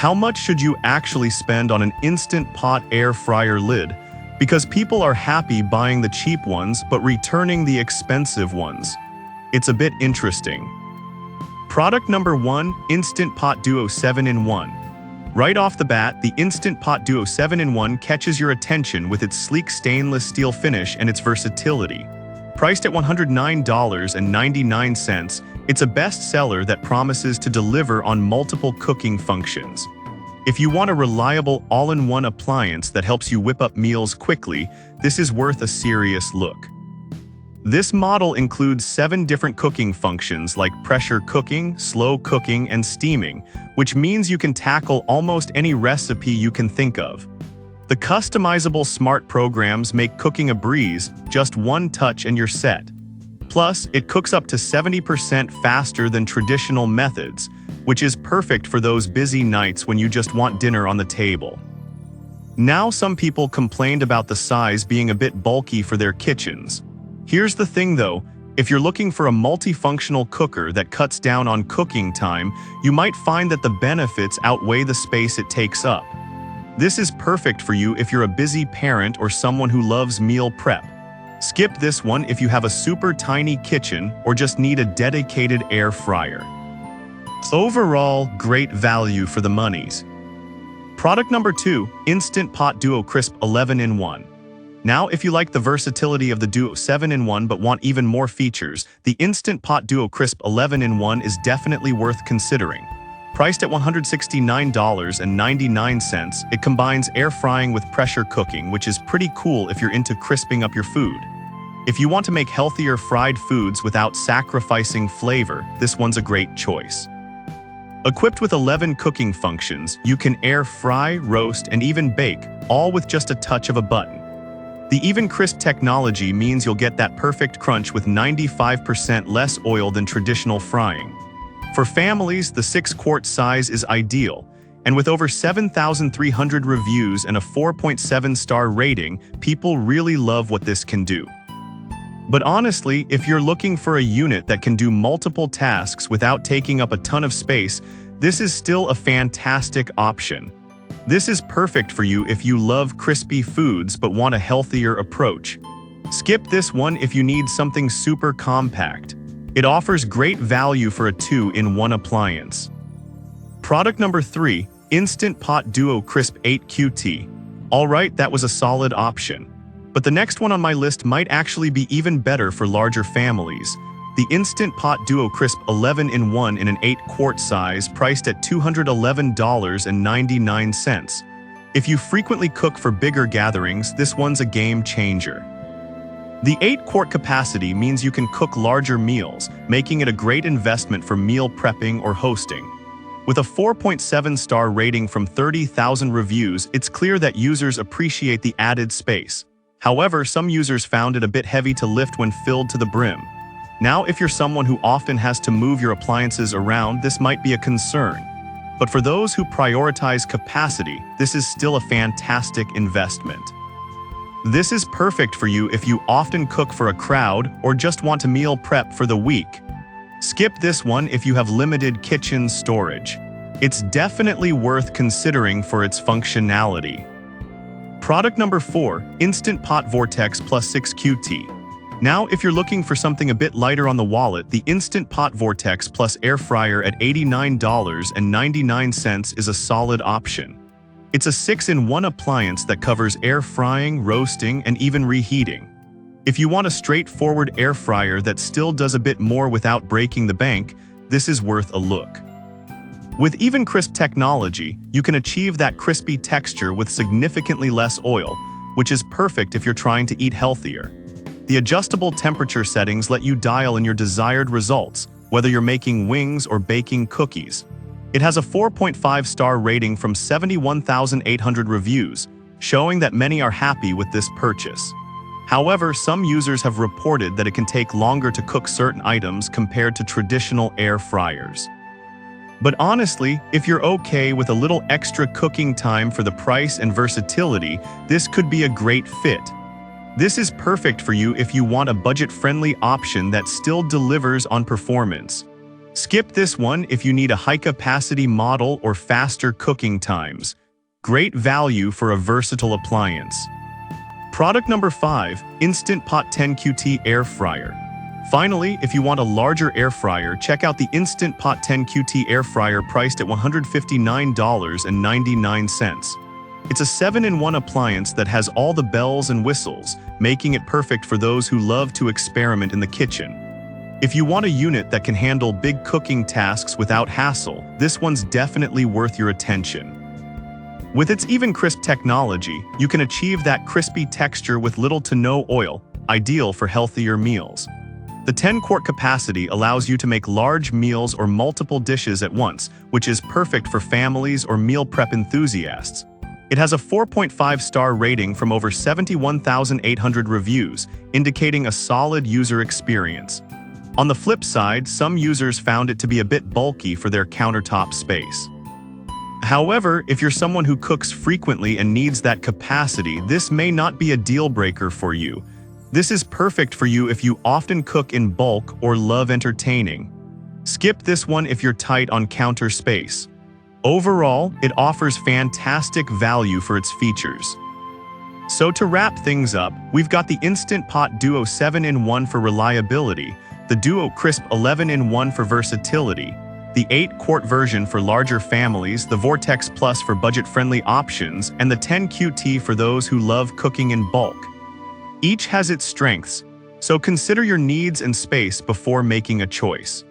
how much should you actually spend on an Instant Pot air fryer lid? Because people are happy buying the cheap ones but returning the expensive ones. It's a bit interesting. Product number 1, Instant Pot Duo 7-in-1. Right off the bat, the Instant Pot Duo 7-in-1 catches your attention with its sleek stainless steel finish and its versatility. Priced at $109.99, it's a bestseller that promises to deliver on multiple cooking functions. If you want a reliable all-in-one appliance that helps you whip up meals quickly, this is worth a serious look. This model includes 7 different cooking functions like pressure cooking, slow cooking, and steaming, which means you can tackle almost any recipe you can think of. The customizable smart programs make cooking a breeze, just one touch and you're set. Plus, it cooks up to 70% faster than traditional methods, which is perfect for those busy nights when you just want dinner on the table. Now, some people complained about the size being a bit bulky for their kitchens. Here's the thing though, if you're looking for a multifunctional cooker that cuts down on cooking time, you might find that the benefits outweigh the space it takes up. This is perfect for you if you're a busy parent or someone who loves meal prep. Skip this one if you have a super tiny kitchen or just need a dedicated air fryer. Overall, great value for the monies. Product number 2, Instant Pot Duo Crisp 11-in-1. Now, if you like the versatility of the Duo 7-in-1 but want even more features, the Instant Pot Duo Crisp 11-in-1 is definitely worth considering. Priced at $169.99, it combines air frying with pressure cooking, which is pretty cool if you're into crisping up your food. If you want to make healthier fried foods without sacrificing flavor, this one's a great choice. Equipped with 11 cooking functions, you can air fry, roast, and even bake, all with just a touch of a button. The Even Crisp technology means you'll get that perfect crunch with 95% less oil than traditional frying. For families, the 6-quart size is ideal, and with over 7,300 reviews and a 4.7-star rating, people really love what this can do. But honestly, if you're looking for a unit that can do multiple tasks without taking up a ton of space, this is still a fantastic option. This is perfect for you if you love crispy foods but want a healthier approach. Skip this one if you need something super compact. It offers great value for a 2-in-1 appliance. Product number 3, Instant Pot Duo Crisp 8QT. Alright, that was a solid option. But the next one on my list might actually be even better for larger families. The Instant Pot Duo Crisp 11-in-1 in an 8-quart size, priced at $211.99. If you frequently cook for bigger gatherings, this one's a game changer. The 8-quart capacity means you can cook larger meals, making it a great investment for meal prepping or hosting. With a 4.7-star rating from 30,000 reviews, it's clear that users appreciate the added space. However, some users found it a bit heavy to lift when filled to the brim. Now, if you're someone who often has to move your appliances around, this might be a concern. But for those who prioritize capacity, this is still a fantastic investment. This is perfect for you if you often cook for a crowd or just want to meal prep for the week. Skip this one if you have limited kitchen storage. It's definitely worth considering for its functionality. Product number 4, Instant Pot Vortex Plus 6QT. Now, if you're looking for something a bit lighter on the wallet, the Instant Pot Vortex Plus Air Fryer at $89.99 is a solid option. It's a 6-in-1 appliance that covers air frying, roasting, and even reheating. If you want a straightforward air fryer that still does a bit more without breaking the bank, this is worth a look. With Even Crisp technology, you can achieve that crispy texture with significantly less oil, which is perfect if you're trying to eat healthier. The adjustable temperature settings let you dial in your desired results, whether you're making wings or baking cookies. It has a 4.5-star rating from 71,800 reviews, showing that many are happy with this purchase. However, some users have reported that it can take longer to cook certain items compared to traditional air fryers. But honestly, if you're okay with a little extra cooking time for the price and versatility, this could be a great fit. This is perfect for you if you want a budget-friendly option that still delivers on performance. Skip this one if you need a high-capacity model or faster cooking times. Great value for a versatile appliance. Product number 5, Instant Pot 10QT Air Fryer. Finally, if you want a larger air fryer, check out the Instant Pot 10QT Air Fryer priced at $159.99. It's a 7-in-1 appliance that has all the bells and whistles, making it perfect for those who love to experiment in the kitchen. If you want a unit that can handle big cooking tasks without hassle, this one's definitely worth your attention. With its even crisp technology, you can achieve that crispy texture with little to no oil, ideal for healthier meals. The 10-quart capacity allows you to make large meals or multiple dishes at once, which is perfect for families or meal prep enthusiasts. It has a 4.5-star rating from over 71,800 reviews, indicating a solid user experience. On the flip side, some users found it to be a bit bulky for their countertop space. However, if you're someone who cooks frequently and needs that capacity, this may not be a deal breaker for you. This is perfect for you if you often cook in bulk or love entertaining. Skip this one if you're tight on counter space. Overall, it offers fantastic value for its features. So to wrap things up, we've got the Instant Pot Duo 7-in-1 for reliability, the Duo Crisp 11-in-1 for versatility, the 8-quart version for larger families, the Vortex Plus for budget-friendly options, and the 10QT for those who love cooking in bulk. Each has its strengths, so consider your needs and space before making a choice.